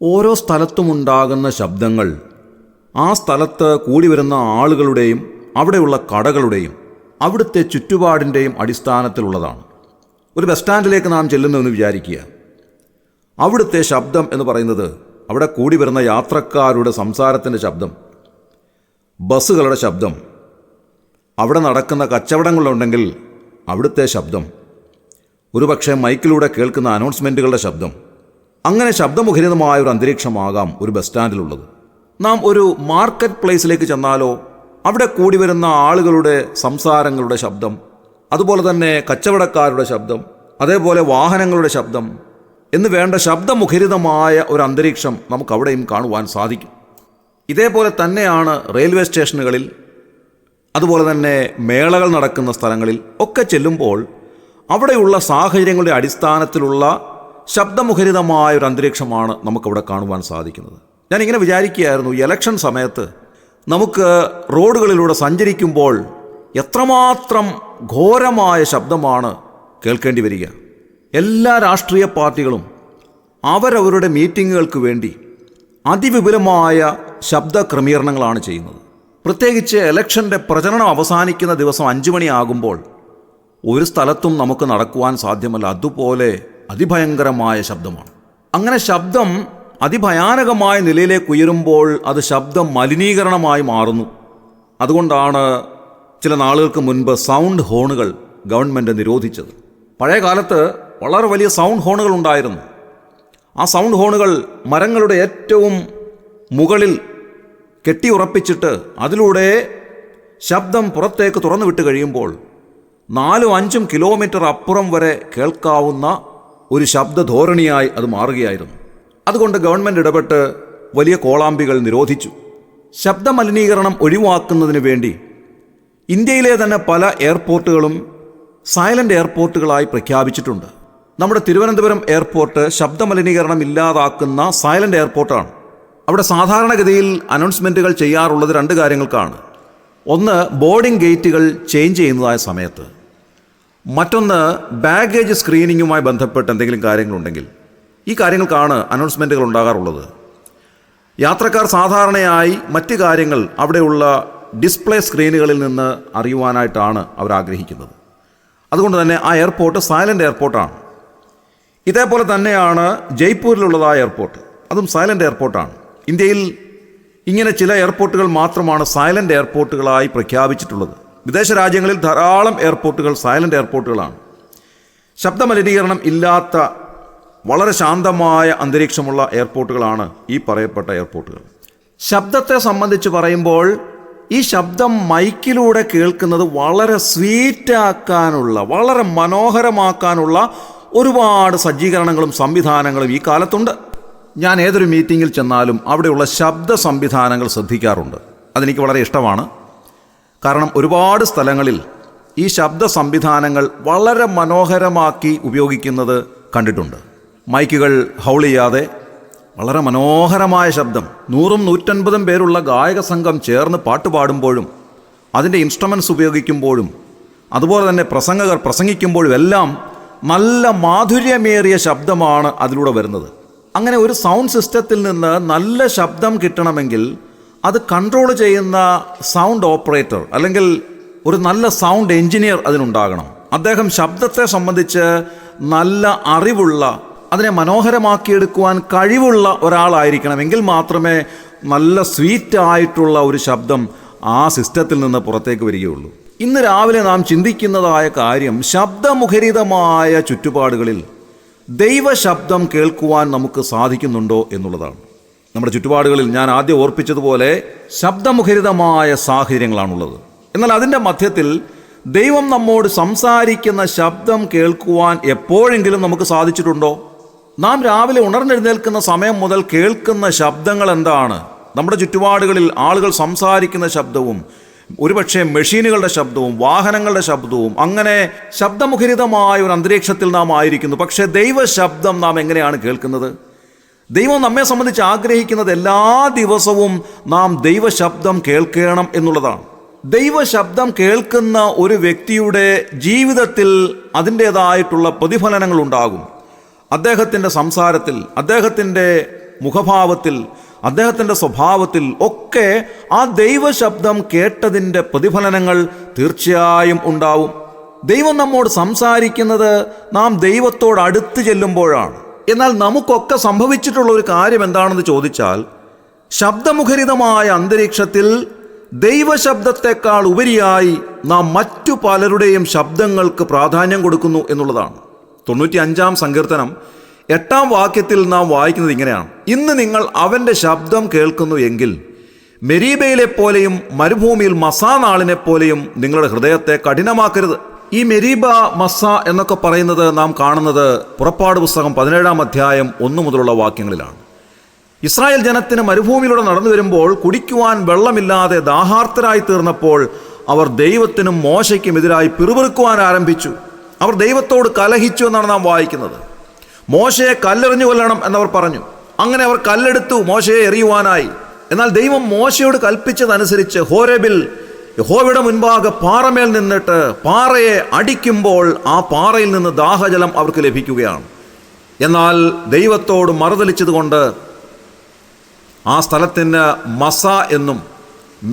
ഓരോ സ്ഥലത്തുമുണ്ടാകുന്ന ശബ്ദങ്ങൾ ആ സ്ഥലത്ത് കൂടി വരുന്ന ആളുകളുടെയും അവിടെയുള്ള കടകളുടെയും അവിടുത്തെ ചുറ്റുപാടിൻ്റെയും അടിസ്ഥാനത്തിലുള്ളതാണ്. ഒരു ബസ് സ്റ്റാൻഡിലേക്ക് നാം ചെല്ലുന്നുവെന്ന് വിചാരിക്കുക. അവിടുത്തെ ശബ്ദം എന്ന് പറയുന്നത് അവിടെ കൂടി വരുന്ന യാത്രക്കാരുടെ സംസാരത്തിൻ്റെ ശബ്ദം, ബസ്സുകളുടെ ശബ്ദം, അവിടെ നടക്കുന്ന കച്ചവടങ്ങളുണ്ടെങ്കിൽ അവിടുത്തെ ശബ്ദം, ഒരുപക്ഷെ മൈക്കിലൂടെ കേൾക്കുന്ന അനൗൺസ്മെൻറ്റുകളുടെ ശബ്ദം, അങ്ങനെ ശബ്ദമുഖരിതമായ ഒരു അന്തരീക്ഷമാകാം ഒരു ബസ് സ്റ്റാൻഡിലുള്ളത്. നാം ഒരു മാർക്കറ്റ് പ്ലേസിലേക്ക് ചെന്നാലോ അവിടെ കൂടി വരുന്ന ആളുകളുടെ സംസാരങ്ങളുടെ ശബ്ദം, അതുപോലെ തന്നെ കച്ചവടക്കാരുടെ ശബ്ദം, അതേപോലെ വാഹനങ്ങളുടെ ശബ്ദം എന്ന് വേണ്ട ശബ്ദമുഖരിതമായ ഒരു അന്തരീക്ഷം നമുക്കവിടെയും കാണുവാൻ സാധിക്കും. ഇതേപോലെ തന്നെയാണ് റെയിൽവേ സ്റ്റേഷനുകളിൽ, അതുപോലെ തന്നെ മേളകൾ നടക്കുന്ന സ്ഥലങ്ങളിൽ ഒക്കെ ചെല്ലുമ്പോൾ അവിടെയുള്ള സാഹചര്യങ്ങളുടെ അടിസ്ഥാനത്തിലുള്ള ശബ്ദമുഖരിതമായ ഒരു അന്തരീക്ഷമാണ് നമുക്കവിടെ കാണുവാൻ സാധിക്കുന്നത്. ഞാനിങ്ങനെ വിചാരിക്കുകയായിരുന്നു, ഇലക്ഷൻ സമയത്ത് നമുക്ക് റോഡുകളിലൂടെ സഞ്ചരിക്കുമ്പോൾ എത്രമാത്രം ഘോരമായ ശബ്ദമാണ് കേൾക്കേണ്ടി വരിക. എല്ലാ രാഷ്ട്രീയ പാർട്ടികളും അവരവരുടെ മീറ്റിങ്ങുകൾക്ക് വേണ്ടി അതിവിപുലമായ ശബ്ദ ക്രമീകരണങ്ങളാണ് ചെയ്യുന്നത്. പ്രത്യേകിച്ച് ഇലക്ഷൻ്റെ പ്രചരണം അവസാനിക്കുന്ന ദിവസം 5 മണിയാകുമ്പോൾ ഒരു സ്ഥലത്തും നമുക്ക് നടക്കുവാൻ സാധ്യമല്ല. അതുപോലെ അതിഭയങ്കരമായ ശബ്ദമാണ്. അങ്ങനെ ശബ്ദം അതിഭയാനകമായ നിലയിലേക്ക് ഉയരുമ്പോൾ അത് ശബ്ദ മലിനീകരണമായി മാറുന്നു. അതുകൊണ്ടാണ് ചില നാളുകൾക്ക് മുൻപ് സൗണ്ട് ഹോണുകൾ ഗവൺമെൻറ് നിരോധിച്ചത്. പഴയ കാലത്ത് വളരെ വലിയ സൗണ്ട് ഹോണുകൾ ഉണ്ടായിരുന്നു. ആ സൗണ്ട് ഹോണുകൾ മരങ്ങളുടെ ഏറ്റവും മുകളിൽ കെട്ടിയുറപ്പിച്ചിട്ട് അതിലൂടെ ശബ്ദം പുറത്തേക്ക് തുറന്നു വിട്ട് കഴിയുമ്പോൾ 4-5 കിലോമീറ്റർ അപ്പുറം വരെ കേൾക്കാവുന്ന ഒരു ശബ്ദധോരണിയായി അത് മാറുകയായിരുന്നു. അതുകൊണ്ട് ഗവൺമെൻറ് ഇടപെട്ട് വലിയ കോളാമ്പികൾ നിരോധിച്ചു. ശബ്ദമലിനീകരണം ഒഴിവാക്കുന്നതിന് വേണ്ടി ഇന്ത്യയിലെ തന്നെ പല എയർപോർട്ടുകളും സൈലൻ്റ് എയർപോർട്ടുകളായി പ്രഖ്യാപിച്ചിട്ടുണ്ട്. നമ്മുടെ തിരുവനന്തപുരം എയർപോർട്ട് ശബ്ദമലിനീകരണം ഇല്ലാതാക്കുന്ന സൈലൻ്റ് എയർപോർട്ടാണ്. അവിടെ സാധാരണഗതിയിൽ അനൗൺസ്മെൻറ്റുകൾ ചെയ്യാറുള്ളത് 2 കാര്യങ്ങൾക്കാണ്. ഒന്ന്, ബോർഡിംഗ് ഗേറ്റുകൾ ചേഞ്ച് ചെയ്യുന്നതായ സമയത്ത്. മറ്റൊന്ന്, ബാഗേജ് സ്ക്രീനിങ്ങുമായി ബന്ധപ്പെട്ട് എന്തെങ്കിലും കാര്യങ്ങളുണ്ടെങ്കിൽ. ഈ കാര്യങ്ങൾക്കാണ് അനൗൺസ്മെൻറ്റുകൾ ഉണ്ടാകാറുള്ളത്. യാത്രക്കാർ സാധാരണയായി മറ്റ് കാര്യങ്ങൾ അവിടെയുള്ള ഡിസ്പ്ലേ സ്ക്രീനുകളിൽ നിന്ന് അറിയുവാനായിട്ടാണ് അവർ ആഗ്രഹിക്കുന്നത്. അതുകൊണ്ട് തന്നെ ആ എയർപോർട്ട് സൈലൻ്റ് എയർപോർട്ടാണ്. ഇതേപോലെ തന്നെയാണ് ജയ്പൂരിലുള്ളതായ എയർപോർട്ട്, അതും സൈലൻ്റ് എയർപോർട്ടാണ്. ഇന്ത്യയിൽ ഇങ്ങനെ ചില എയർപോർട്ടുകൾ മാത്രമാണ് സൈലൻ്റ് എയർപോർട്ടുകളായി പ്രഖ്യാപിച്ചിട്ടുള്ളത്. വിദേശ രാജ്യങ്ങളിൽ ധാരാളം എയർപോർട്ടുകൾ സൈലൻ്റ് എയർപോർട്ടുകളാണ്. ശബ്ദമലിനീകരണം ഇല്ലാത്ത വളരെ ശാന്തമായ അന്തരീക്ഷമുള്ള എയർപോർട്ടുകളാണ് ഈ പറയപ്പെട്ട എയർപോർട്ടുകൾ. ശബ്ദത്തെ സംബന്ധിച്ച് പറയുമ്പോൾ ഈ ശബ്ദം മൈക്കിലൂടെ കേൾക്കുന്നത് വളരെ സ്വീറ്റാക്കാനുള്ള, വളരെ മനോഹരമാക്കാനുള്ള ഒരുപാട് സജ്ജീകരണങ്ങളും സംവിധാനങ്ങളും ഈ കാലത്തുണ്ട്. ഞാൻ ഏതൊരു മീറ്റിങ്ങിൽ ചെന്നാലും അവിടെയുള്ള ശബ്ദ സംവിധാനങ്ങൾ ശ്രദ്ധിക്കാറുണ്ട്. അതെനിക്ക് വളരെ ഇഷ്ടമാണ്. കാരണം ഒരുപാട് സ്ഥലങ്ങളിൽ ഈ ശബ്ദ സംവിധാനങ്ങൾ വളരെ മനോഹരമാക്കി ഉപയോഗിക്കുന്നത് കണ്ടിട്ടുണ്ട്. മൈക്കുകൾ ഹൗൾ ചെയ്യാതെ വളരെ മനോഹരമായ ശബ്ദം, 100-150 പേരുള്ള ഗായക സംഘം ചേർന്ന് പാട്ട് പാടുമ്പോഴും അതിൻ്റെ ഇൻസ്ട്രുമെൻറ്റ്സ് ഉപയോഗിക്കുമ്പോഴും അതുപോലെ തന്നെ പ്രസംഗകർ പ്രസംഗിക്കുമ്പോഴും എല്ലാം നല്ല മാധുര്യമേറിയ ശബ്ദമാണ് അതിലൂടെ വരുന്നത്. അങ്ങനെ ഒരു സൗണ്ട് സിസ്റ്റത്തിൽ നിന്ന് നല്ല ശബ്ദം കിട്ടണമെങ്കിൽ അത് കൺട്രോൾ ചെയ്യുന്ന സൗണ്ട് ഓപ്പറേറ്റർ അല്ലെങ്കിൽ ഒരു നല്ല സൗണ്ട് എഞ്ചിനീയർ അതിനുണ്ടാകണം. അദ്ദേഹം ശബ്ദത്തെ സംബന്ധിച്ച് നല്ല അറിവുള്ള, അതിനെ മനോഹരമാക്കിയെടുക്കുവാൻ കഴിവുള്ള ഒരാളായിരിക്കണമെങ്കിൽ മാത്രമേ നല്ല സ്വീറ്റായിട്ടുള്ള ഒരു ശബ്ദം ആ സിസ്റ്റത്തിൽ നിന്ന് പുറത്തേക്ക് വരികയുള്ളൂ. ഇന്ന് രാവിലെ നാം ചിന്തിക്കുന്നതായ കാര്യം, ശബ്ദമുഖരിതമായ ചുറ്റുപാടുകളിൽ ദൈവശബ്ദം കേൾക്കുവാൻ നമുക്ക് സാധിക്കുന്നുണ്ടോ എന്നുള്ളതാണ്. നമ്മുടെ ചുറ്റുപാടുകളിൽ ഞാൻ ആദ്യം ഓർപ്പിച്ചതുപോലെ ശബ്ദമുഖരിതമായ സാഹചര്യങ്ങളാണുള്ളത്. എന്നാൽ അതിൻ്റെ മധ്യത്തിൽ ദൈവം നമ്മോട് സംസാരിക്കുന്ന ശബ്ദം കേൾക്കുവാൻ എപ്പോഴെങ്കിലും നമുക്ക് സാധിച്ചിട്ടുണ്ടോ? നാം രാവിലെ ഉണർന്നെഴുന്നേൽക്കുന്ന സമയം മുതൽ കേൾക്കുന്ന ശബ്ദങ്ങൾ എന്താണ്? നമ്മുടെ ചുറ്റുപാടുകളിൽ ആളുകൾ സംസാരിക്കുന്ന ശബ്ദവും ഒരുപക്ഷെ മെഷീനുകളുടെ ശബ്ദവും വാഹനങ്ങളുടെ ശബ്ദവും, അങ്ങനെ ശബ്ദമുഖരിതമായ ഒരു അന്തരീക്ഷത്തിൽ നാം ആയിരിക്കുന്നു. പക്ഷേ ദൈവശബ്ദം നാം എങ്ങനെയാണ് കേൾക്കുന്നത്? ദൈവം നമ്മെ സംബന്ധിച്ച് ആഗ്രഹിക്കുന്നത് എല്ലാ ദിവസവും നാം ദൈവശബ്ദം കേൾക്കണം എന്നുള്ളതാണ്. ദൈവശബ്ദം കേൾക്കുന്ന ഒരു വ്യക്തിയുടെ ജീവിതത്തിൽ അതിൻ്റേതായിട്ടുള്ള പ്രതിഫലനങ്ങൾ ഉണ്ടാകും. അദ്ദേഹത്തിൻ്റെ സംസാരത്തിൽ, അദ്ദേഹത്തിൻ്റെ മുഖഭാവത്തിൽ, അദ്ദേഹത്തിൻ്റെ സ്വഭാവത്തിൽ ഒക്കെ ആ ദൈവശബ്ദം കേട്ടതിൻ്റെ പ്രതിഫലനങ്ങൾ തീർച്ചയായും ഉണ്ടാവും. ദൈവം നമ്മോട് സംസാരിക്കുന്നത് നാം ദൈവത്തോട് അടുത്ത് ചെല്ലുമ്പോഴാണ്. എന്നാൽ നമുക്കൊക്കെ സംഭവിച്ചിട്ടുള്ള ഒരു കാര്യം എന്താണെന്ന് ചോദിച്ചാൽ, ശബ്ദമുഖരിതമായ അന്തരീക്ഷത്തിൽ ദൈവശബ്ദത്തെക്കാൾ ഉപരിയായി നാം മറ്റു പലരുടെയും ശബ്ദങ്ങൾക്ക് പ്രാധാന്യം കൊടുക്കുന്നു എന്നുള്ളതാണ്. 95-ാം സങ്കീർത്തനം 8-ാം വാക്യത്തിൽ നാം വായിക്കുന്നത് ഇങ്ങനെയാണ്: ഇന്ന് നിങ്ങൾ അവൻ്റെ ശബ്ദം കേൾക്കുന്നു എങ്കിൽ മെരീബയിലെ പോലെയും മരുഭൂമിയിൽ മസാ നാളിനെ പോലെയും നിങ്ങളുടെ ഹൃദയത്തെ കഠിനമാക്കരുത്. ഈ മെരീബ, മസ്സ എന്നൊക്കെ പറയുന്നത് നാം കാണുന്നത് പുറപ്പാട് പുസ്തകം 17-ാം അധ്യായം 1 മുതലുള്ള വാക്യങ്ങളിലാണ്. ഇസ്രായേൽ ജനത്തിന് മരുഭൂമിയിലൂടെ നടന്നു വരുമ്പോൾ കുടിക്കുവാൻ വെള്ളമില്ലാതെ ദാഹാർത്തരായി തീർന്നപ്പോൾ അവർ ദൈവത്തിനും മോശയ്ക്കും എതിരായി പിറുപിറുക്കുവാൻ ആരംഭിച്ചു. അവർ ദൈവത്തോട് കലഹിച്ചു എന്നാണ് നാം വായിക്കുന്നത്. മോശയെ കല്ലെറിഞ്ഞു കൊല്ലണം എന്നവർ പറഞ്ഞു. അങ്ങനെ അവർ കല്ലെടുത്തു മോശയെ എറിയുവാനായി. എന്നാൽ ദൈവം മോശയോട് കൽപ്പിച്ചതനുസരിച്ച് ഹോരേബിൽ യഹോവയുടെ മുൻപാകെ പാറമേൽ നിന്നിട്ട് പാറയെ അടിക്കുമ്പോൾ ആ പാറയിൽ നിന്ന് ദാഹജലം അവർക്ക് ലഭിക്കുകയാണ്. എന്നാൽ ദൈവത്തോട് മറുതലിച്ചതുകൊണ്ട് ആ സ്ഥലത്തിന് മസ എന്നും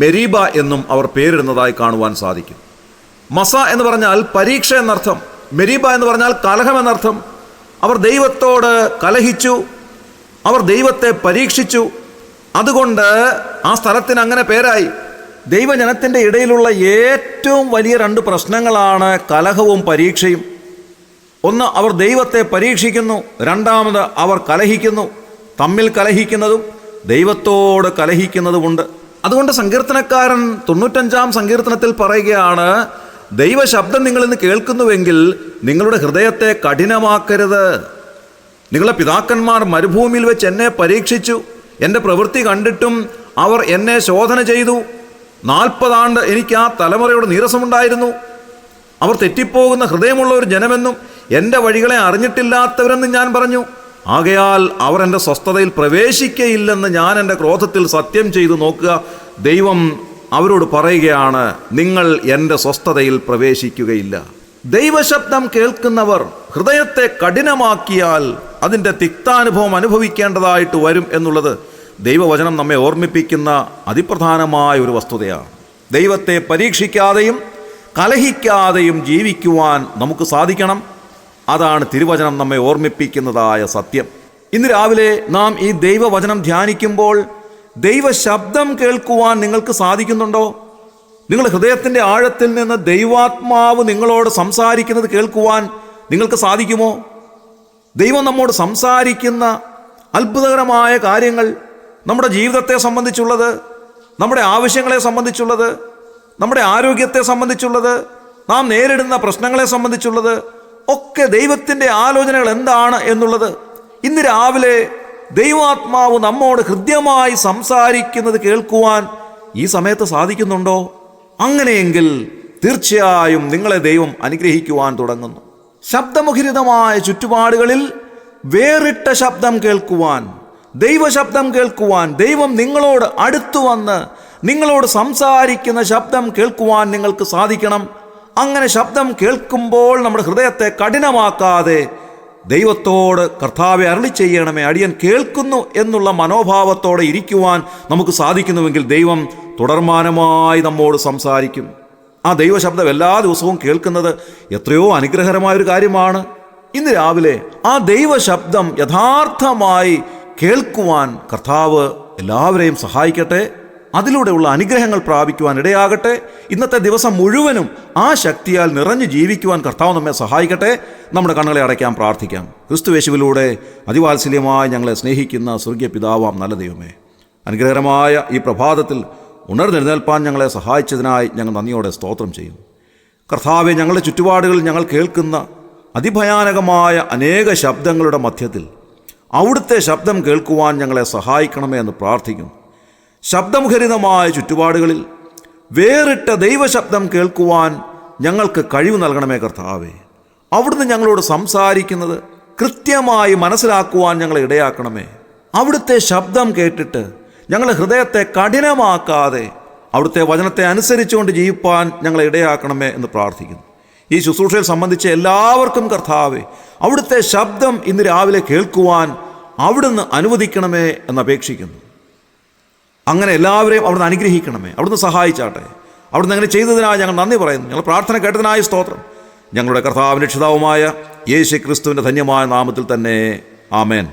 മെരീബ എന്നും അവർ പേരിടുന്നതായി കാണുവാൻ സാധിക്കും. മസ എന്ന് പറഞ്ഞാൽ പരീക്ഷ എന്നർത്ഥം, മെരീബ എന്ന് പറഞ്ഞാൽ കലഹം എന്നർത്ഥം. അവർ ദൈവത്തോട് കലഹിച്ചു, അവർ ദൈവത്തെ പരീക്ഷിച്ചു. അതുകൊണ്ട് ആ സ്ഥലത്തിന് അങ്ങനെ പേരായി. ദൈവജനത്തിൻ്റെ ഇടയിലുള്ള ഏറ്റവും വലിയ 2 പ്രശ്നങ്ങളാണ് കലഹവും പരീക്ഷയും. ഒന്ന്, അവർ ദൈവത്തെ പരീക്ഷിക്കുന്നു. രണ്ടാമത്, അവർ കലഹിക്കുന്നു. തമ്മിൽ കലഹിക്കുന്നതും ദൈവത്തോട് കലഹിക്കുന്നതുമുണ്ട്. അതുകൊണ്ട് സങ്കീർത്തനക്കാരൻ 95-ാം സങ്കീർത്തനത്തിൽ പറയുകയാണ്: ദൈവശബ്ദം നിങ്ങളിന്ന് കേൾക്കുന്നുവെങ്കിൽ നിങ്ങളുടെ ഹൃദയത്തെ കഠിനമാക്കരുത്. നിങ്ങളുടെ പിതാക്കന്മാർ മരുഭൂമിയിൽ വെച്ച് എന്നെ പരീക്ഷിച്ചു, എൻ്റെ പ്രവൃത്തി കണ്ടിട്ടും അവർ എന്നെ ശോധന ചെയ്തു. 40 ആണ്ട് എനിക്ക് ആ തലമുറയോട് നീരസമുണ്ടായിരുന്നു. അവർ തെറ്റിപ്പോകുന്ന ഹൃദയമുള്ള ഒരു ജനമെന്നും എൻ്റെ വഴികളെ അറിഞ്ഞിട്ടില്ലാത്തവരെന്നും ഞാൻ പറഞ്ഞു. ആകയാൽ അവർ എൻ്റെ സ്വസ്ഥതയിൽ പ്രവേശിക്കയില്ലെന്ന് ഞാൻ എൻ്റെ ക്രോധത്തിൽ സത്യം ചെയ്തു. നോക്കുക, ദൈവം അവരോട് പറയുകയാണ്, നിങ്ങൾ എൻ്റെ സ്വസ്ഥതയിൽ പ്രവേശിക്കുകയില്ല. ദൈവശബ്ദം കേൾക്കുന്നവർ ഹൃദയത്തെ കഠിനമാക്കിയാൽ അതിൻ്റെ തിക്താനുഭവം അനുഭവിക്കേണ്ടതായിട്ട് വരും എന്നുള്ളത് ദൈവവചനം നമ്മെ ഓർമ്മിപ്പിക്കുന്ന അതിപ്രധാനമായ ഒരു വസ്തുതയാണ്. ദൈവത്തെ പരീക്ഷിക്കാതെയും കലഹിക്കാതെയും ജീവിക്കുവാൻ നമുക്ക് സാധിക്കണം. അതാണ് തിരുവചനം നമ്മെ ഓർമ്മിപ്പിക്കുന്നതായ സത്യം. ഇന്ന് രാവിലെ നാം ഈ ദൈവവചനം ധ്യാനിക്കുമ്പോൾ ദൈവശബ്ദം കേൾക്കുവാൻ നിങ്ങൾക്ക് സാധിക്കുന്നുണ്ടോ? നിങ്ങളുടെ ഹൃദയത്തിൻ്റെ ആഴത്തിൽ നിന്ന് ദൈവാത്മാവ് നിങ്ങളോട് സംസാരിക്കുന്നത് കേൾക്കുവാൻ നിങ്ങൾക്ക് സാധിക്കുമോ? ദൈവം നമ്മോട് സംസാരിക്കുന്ന അത്ഭുതകരമായ കാര്യങ്ങൾ, നമ്മുടെ ജീവിതത്തെ സംബന്ധിച്ചുള്ളത്, നമ്മുടെ ആവശ്യങ്ങളെ സംബന്ധിച്ചുള്ളത്, നമ്മുടെ ആരോഗ്യത്തെ സംബന്ധിച്ചുള്ളത്, നാം നേരിടുന്ന പ്രശ്നങ്ങളെ സംബന്ധിച്ചുള്ളത് ഒക്കെ ദൈവത്തിൻ്റെ ആലോചനകൾ എന്താണ് എന്നുള്ളത് ഇന്ന് രാവിലെ ദൈവാത്മാവ് നമ്മോട് ഹൃദ്യമായി സംസാരിക്കുന്നത് കേൾക്കുവാൻ ഈ സമയത്ത് സാധിക്കുന്നുണ്ടോ? അങ്ങനെയെങ്കിൽ തീർച്ചയായും നിങ്ങളെ ദൈവം അനുഗ്രഹിക്കുവാൻ തുടങ്ങുന്നു. ശബ്ദമുഖരിതമായ ചുറ്റുപാടുകളിൽ വേറിട്ട ശബ്ദം കേൾക്കുവാൻ, ദൈവശബ്ദം കേൾക്കുവാൻ, ദൈവം നിങ്ങളോട് അടുത്തു വന്ന് നിങ്ങളോട് സംസാരിക്കുന്ന ശബ്ദം കേൾക്കുവാൻ നിങ്ങൾക്ക് സാധിക്കണം. അങ്ങനെ ശബ്ദം കേൾക്കുമ്പോൾ നമ്മുടെ ഹൃദയത്തെ കഠിനമാക്കാതെ ദൈവത്തോട് കർത്താവെ അരുളി ചെയ്യണമേ, അടിയൻ കേൾക്കുന്നു എന്നുള്ള മനോഭാവത്തോടെ ഇരിക്കുവാൻ നമുക്ക് സാധിക്കുന്നുവെങ്കിൽ ദൈവം തുടർമാനമായി നമ്മോട് സംസാരിക്കും. ആ ദൈവശബ്ദം എല്ലാ ദിവസവും കേൾക്കുന്നത് എത്രയോ അനുഗ്രഹകരമായൊരു കാര്യമാണ്. ഇന്ന് രാവിലെ ആ ദൈവശബ്ദം യഥാർത്ഥമായി കേൾക്കുവാൻ കർത്താവ് എല്ലാവരെയും സഹായിക്കട്ടെ. അതിലൂടെയുള്ള അനുഗ്രഹങ്ങൾ പ്രാപിക്കുവാൻ ഇടയാകട്ടെ. ഇന്നത്തെ ദിവസം മുഴുവനും ആ ശക്തിയാൽ നിറഞ്ഞു ജീവിക്കുവാൻ കർത്താവ് നമ്മെ സഹായിക്കട്ടെ. നമ്മുടെ കണ്ണുകളെ അടയ്ക്കാൻ പ്രാർത്ഥിക്കാം. ക്രിസ്തുയേശുവിലൂടെ അതിവാത്സല്യമായി ഞങ്ങളെ സ്നേഹിക്കുന്ന സ്വർഗീയ പിതാവാം നല്ല ദൈവമേ, അനുഗ്രഹകരമായ ഈ പ്രഭാതത്തിൽ ഉണർന്നെഴുന്നേൽപ്പാൻ ഞങ്ങളെ സഹായിച്ചതിനായി ഞങ്ങൾ നന്ദിയോടെ സ്തോത്രം ചെയ്യുന്നു. കർത്താവെ, ഞങ്ങളുടെ ചുറ്റുപാടുകളിൽ ഞങ്ങൾ കേൾക്കുന്ന അതിഭയാനകമായ അനേക ശബ്ദങ്ങളുടെ മധ്യത്തിൽ അവിടുത്തെ ശബ്ദം കേൾക്കുവാൻ ഞങ്ങളെ സഹായിക്കണമേ എന്ന് പ്രാർത്ഥിക്കുന്നു. ശബ്ദമുഖരിതമായ ചുറ്റുപാടുകളിൽ വേറിട്ട ദൈവശബ്ദം കേൾക്കുവാൻ ഞങ്ങൾക്ക് കഴിവ് നൽകണമേ കർത്താവേ. അവിടുന്ന് ഞങ്ങളോട് സംസാരിക്കുന്നത് കൃത്യമായി മനസ്സിലാക്കുവാൻ ഞങ്ങളെ ഇടയാക്കണമേ. അവിടുത്തെ ശബ്ദം കേട്ടിട്ട് ഞങ്ങളുടെ ഹൃദയത്തെ കഠിനമാക്കാതെ അവിടുത്തെ വചനത്തെ അനുസരിച്ചുകൊണ്ട് ജീവിപ്പാൻ ഞങ്ങളെ ഇടയാക്കണമേ എന്ന് പ്രാർത്ഥിക്കുന്നു. ഈ ശുശ്രൂഷയിൽ സംബന്ധിച്ച എല്ലാവർക്കും കർത്താവേ, അവിടുത്തെ ശബ്ദം ഇന്ന് രാവിലെ കേൾക്കുവാൻ അവിടുന്ന് അനുവദിക്കണമേ എന്നപേക്ഷിക്കുന്നു. അങ്ങനെ എല്ലാവരെയും അവിടുന്ന് അനുഗ്രഹിക്കണമേ, അവിടുന്ന് സഹായിച്ചാട്ടെ. അവിടുന്ന് അങ്ങനെ ചെയ്തതിനായി ഞങ്ങൾ നന്ദി പറയുന്നു. ഞങ്ങൾ പ്രാർത്ഥന കേട്ടതിനായ സ്തോത്രം. ഞങ്ങളുടെ കർത്താവിൻ്റെ രക്ഷിതാവുമായ യേശു ക്രിസ്തുവിൻ്റെ ധന്യമായ നാമത്തിൽ തന്നെ ആമേൻ.